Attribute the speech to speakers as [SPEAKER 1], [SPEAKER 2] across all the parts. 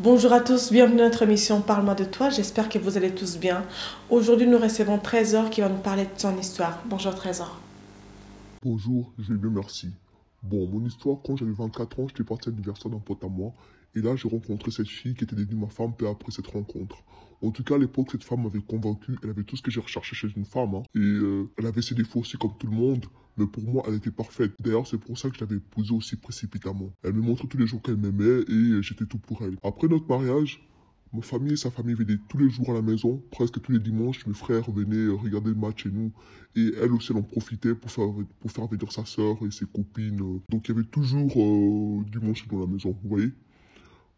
[SPEAKER 1] Bonjour à tous, bienvenue à notre émission Parle-moi de toi, j'espère que vous allez tous bien. Aujourd'hui nous recevons Trésor qui va nous parler de son histoire. Bonjour Trésor.
[SPEAKER 2] Bonjour, je vais bien, merci. Bon, mon histoire, quand j'avais 24 ans, j'étais parti à l'anniversaire d'un pote à moi. Et là, j'ai rencontré cette fille qui était devenue ma femme peu après cette rencontre. En tout cas, à l'époque, cette femme m'avait convaincu. Elle avait tout ce que j'ai recherché chez une femme, hein. Et elle avait ses défauts aussi comme tout le monde. Mais pour moi, elle était parfaite. D'ailleurs, c'est pour ça que je l'avais épousée aussi précipitamment. Elle me montrait tous les jours qu'elle m'aimait et j'étais tout pour elle. Après notre mariage, ma famille et sa famille venaient tous les jours à la maison, presque tous les dimanches. Mes frères venaient regarder le match chez nous. Et elle aussi, elle en profitait pour faire venir sa sœur et ses copines. Donc il y avait toujours du monde chez nous à la maison, vous voyez.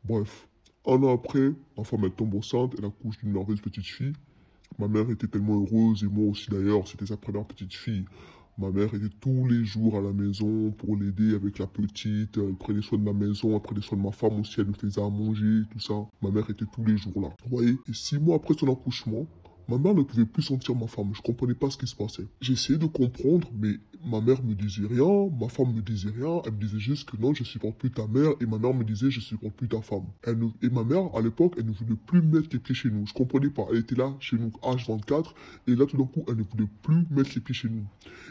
[SPEAKER 2] Bref, un an après, ma femme elle tombe enceinte, elle accouche d'une merveilleuse petite fille. Ma mère était tellement heureuse, et moi aussi d'ailleurs, c'était sa première petite fille. Ma mère était tous les jours à la maison pour l'aider avec la petite, elle prenait soin de la maison, elle prenait soin de ma femme aussi, elle nous faisait à manger, tout ça. Ma mère était tous les jours là. Vous voyez, et 6 mois après son accouchement, ma mère ne pouvait plus sentir ma femme, je comprenais pas ce qui se passait. J'essayais de comprendre, mais ma mère me disait rien, ma femme me disait rien, elle me disait juste que non, je supporte plus ta mère, et ma mère me disait je supporte plus ta femme. Et ma mère, à l'époque, elle ne voulait plus mettre les pieds chez nous, je comprenais pas, elle était là chez nous H24, et là tout d'un coup, elle ne voulait plus mettre les pieds chez nous.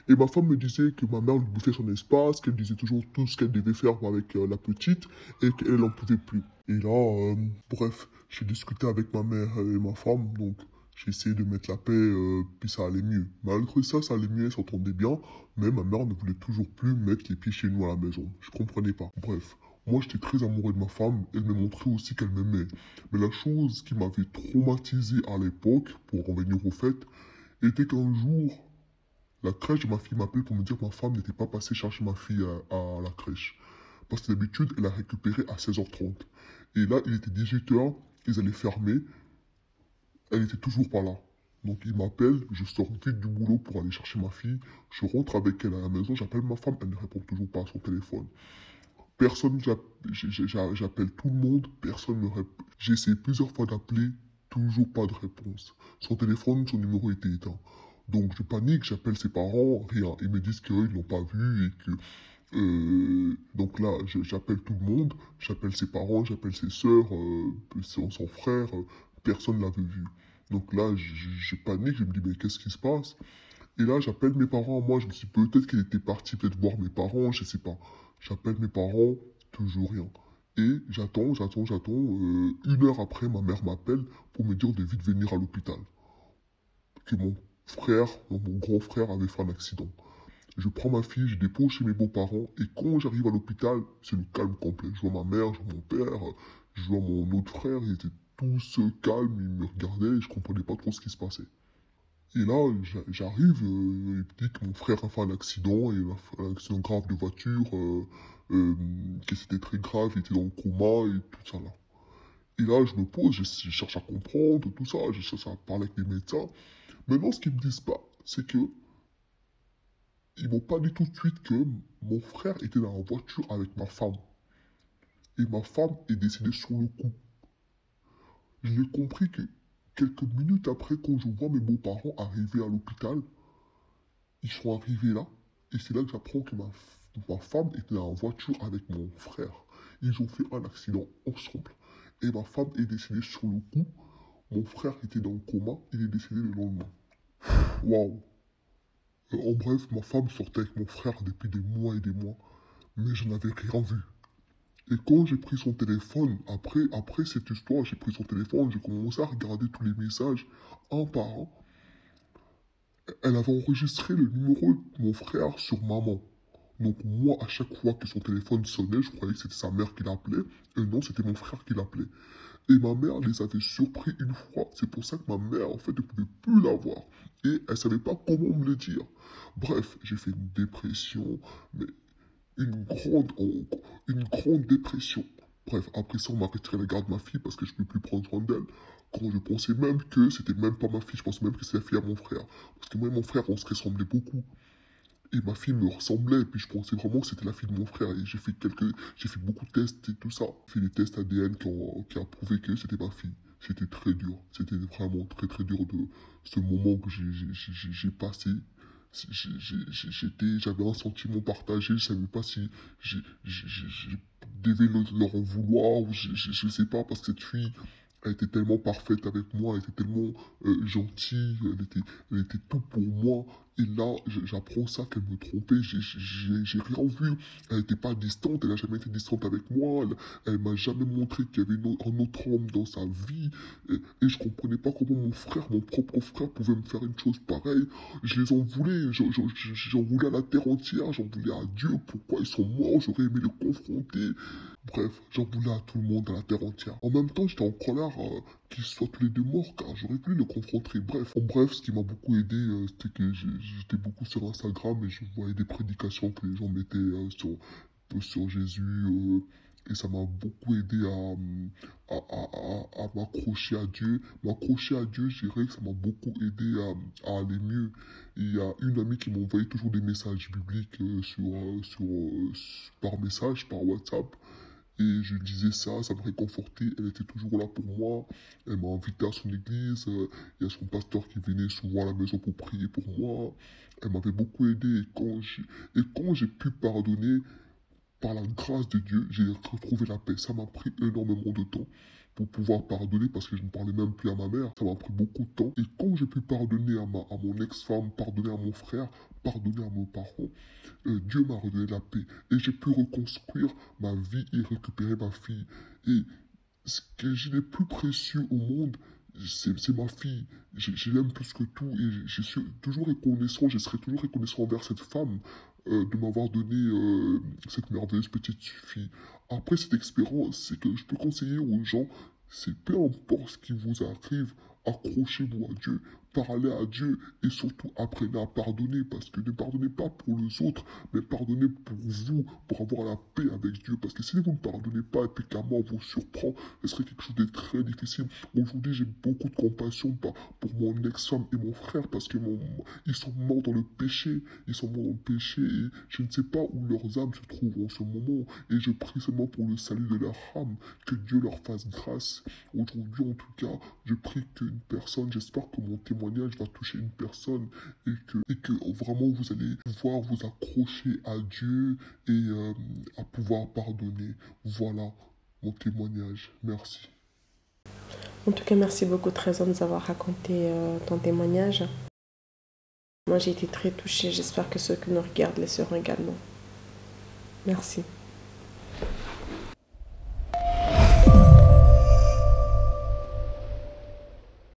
[SPEAKER 2] Et ma femme me disait que ma mère lui bouffait son espace, qu'elle disait toujours tout ce qu'elle devait faire avec la petite, et qu'elle n'en pouvait plus. Et là, bref, j'ai discuté avec ma mère et ma femme, donc j'ai essayé de mettre la paix, puis ça allait mieux. Malgré ça, ça allait mieux, elle s'entendait bien, mais ma mère ne voulait toujours plus mettre les pieds chez nous à la maison. Je comprenais pas. Bref, moi j'étais très amoureux de ma femme, elle me montrait aussi qu'elle m'aimait. Mais la chose qui m'avait traumatisé à l'époque, pour en venir au fait, était qu'un jour, la crèche de ma fille m'appelle pour me dire que ma femme n'était pas passée chercher ma fille à la crèche. Parce que d'habitude, elle la récupérait à 16h30. Et là, il était 18h, ils allaient fermer, elle était toujours pas là. Donc il m'appelle, je sors vite du boulot pour aller chercher ma fille, je rentre avec elle à la maison, j'appelle ma femme, elle ne répond toujours pas à son téléphone. Personne, j'appelle tout le monde, personne ne répond. J'ai essayé plusieurs fois d'appeler, toujours pas de réponse. Son téléphone, son numéro était éteint. Donc je panique, j'appelle ses parents, rien. Ils me disent qu'ils l'ont pas vu et que... donc là, j'appelle tout le monde, j'appelle ses parents, j'appelle ses sœurs, son frère, personne l'avait vu. Donc là, je panique, je me dis, mais qu'est-ce qui se passe? Et là, j'appelle mes parents, moi, je me dis, peut-être qu'il était parti, peut-être voir mes parents, je sais pas. J'appelle mes parents, toujours rien. Et j'attends. 1 heure après, ma mère m'appelle pour me dire de vite venir à l'hôpital. Que mon frère, mon grand frère avait fait un accident. Je prends ma fille, je dépose chez mes beaux-parents, et quand j'arrive à l'hôpital, c'est le calme complet. Je vois ma mère, je vois mon père, je vois mon autre frère, ils étaient tous calmes, ils me regardaient, et je comprenais pas trop ce qui se passait. Et là, j'arrive, il me dit que mon frère a fait un accident, et il a fait un accident grave de voiture, que c'était très grave, il était dans le coma, et tout ça là. Et là, je me pose, je cherche à comprendre, tout ça, je cherche à parler avec les médecins. Maintenant, ce qu'ils me disent pas, c'est que ils m'ont pas dit tout de suite que mon frère était dans la voiture avec ma femme. Et ma femme est décédée sur le coup. Je l'ai compris que quelques minutes après, quand je vois mes beaux-parents arriver à l'hôpital, ils sont arrivés là. Et c'est là que j'apprends que ma femme était dans la voiture avec mon frère. Ils ont fait un accident ensemble. Et ma femme est décédée sur le coup. Mon frère était dans le coma. Il est décédé le lendemain. Waouh! En bref, ma femme sortait avec mon frère depuis des mois et des mois. Mais je n'avais rien vu. Et quand j'ai pris son téléphone, après cette histoire, j'ai pris son téléphone, j'ai commencé à regarder tous les messages, un par un. Elle avait enregistré le numéro de mon frère sur maman. Donc moi, à chaque fois que son téléphone sonnait, je croyais que c'était sa mère qui l'appelait. Et non, c'était mon frère qui l'appelait. Et ma mère les avait surpris une fois. C'est pour ça que ma mère, en fait, ne pouvait plus la voir. Et elle savait pas comment me le dire. Bref, j'ai fait une dépression, mais une grande, une grande dépression. Bref, après ça, on m'a retiré la garde de ma fille parce que je ne peux plus prendre soin d'elle. Quand je pensais même que c'était même pas ma fille, je pensais même que c'était la fille à mon frère. Parce que moi et mon frère, on se ressemblait beaucoup. Et ma fille me ressemblait, et puis je pensais vraiment que c'était la fille de mon frère. Et j'ai fait beaucoup de tests et tout ça. J'ai fait des tests ADN qui ont prouvé que c'était ma fille. C'était très dur. C'était vraiment très très dur de ce moment que j'ai passé. j'avais un sentiment partagé, je savais pas si je devais leur en vouloir ou je sais pas, parce que cette fille, elle était tellement parfaite avec moi, elle était tellement gentille, elle était tout pour moi. Et là, j'apprends ça qu'elle me trompait, j'ai rien vu. Elle n'était pas distante, elle n'a jamais été distante avec moi, elle m'a jamais montré qu'il y avait un autre homme dans sa vie. Et je comprenais pas comment mon frère, mon propre frère, pouvait me faire une chose pareille. Je les en voulais, j'en voulais à la terre entière, j'en voulais à Dieu. Pourquoi ils sont morts? J'aurais aimé les confronter. Bref, j'en voulais à tout le monde, à la terre entière. En même temps, j'étais en colère qu'ils soient tous les deux morts, car j'aurais pu les confronter. Bref, ce qui m'a beaucoup aidé, c'était que j'étais beaucoup sur Instagram et je voyais des prédications que les gens mettaient sur Jésus. Et ça m'a beaucoup aidé à m'accrocher à Dieu. M'accrocher à Dieu, je dirais que ça m'a beaucoup aidé à aller mieux. Il y a une amie qui m'envoyait toujours des messages bibliques par message, par WhatsApp. Et je disais ça, ça me réconfortait, elle était toujours là pour moi, elle m'a invité à son église, il y a son pasteur qui venait souvent à la maison pour prier pour moi, elle m'avait beaucoup aidé et quand j'ai pu pardonner, par la grâce de Dieu, j'ai retrouvé la paix. Ça m'a pris énormément de temps pour pouvoir pardonner parce que je ne parlais même plus à ma mère. Ça m'a pris beaucoup de temps. Et quand j'ai pu pardonner à mon ex-femme, pardonner à mon frère, pardonner à mes parents, Dieu m'a redonné la paix. Et j'ai pu reconstruire ma vie et récupérer ma fille. Et ce que j'ai le plus précieux au monde, c'est ma fille. Je l'aime plus que tout et je suis toujours reconnaissant, je serai toujours reconnaissant envers cette femme de m'avoir donné cette merveilleuse petite fille. Après cette expérience, c'est que je peux conseiller aux gens, c'est peu importe ce qui vous arrive, accrochez-vous à Dieu, parlez à Dieu et surtout apprenez à pardonner parce que ne pardonnez pas pour les autres, mais pardonnez pour vous, pour avoir la paix avec Dieu. Parce que si vous ne pardonnez pas et que la mort vous surprend, ce serait quelque chose de très difficile. Aujourd'hui, j'ai beaucoup de compassion pour mon ex-femme et mon frère parce que ils sont morts dans le péché. Ils sont morts dans le péché et je ne sais pas où leurs âmes se trouvent en ce moment. Et je prie seulement pour le salut de leur âme, que Dieu leur fasse grâce. Aujourd'hui, en tout cas, je prie qu'une personne, j'espère que mon témoignage va toucher une personne et que vraiment vous allez pouvoir vous accrocher à Dieu et à pouvoir pardonner. Voilà mon témoignage. Merci.
[SPEAKER 1] En tout cas, merci beaucoup Trésor de nous avoir raconté ton témoignage. Moi, j'ai été très touchée. J'espère que ceux qui nous regardent les seront également. Merci.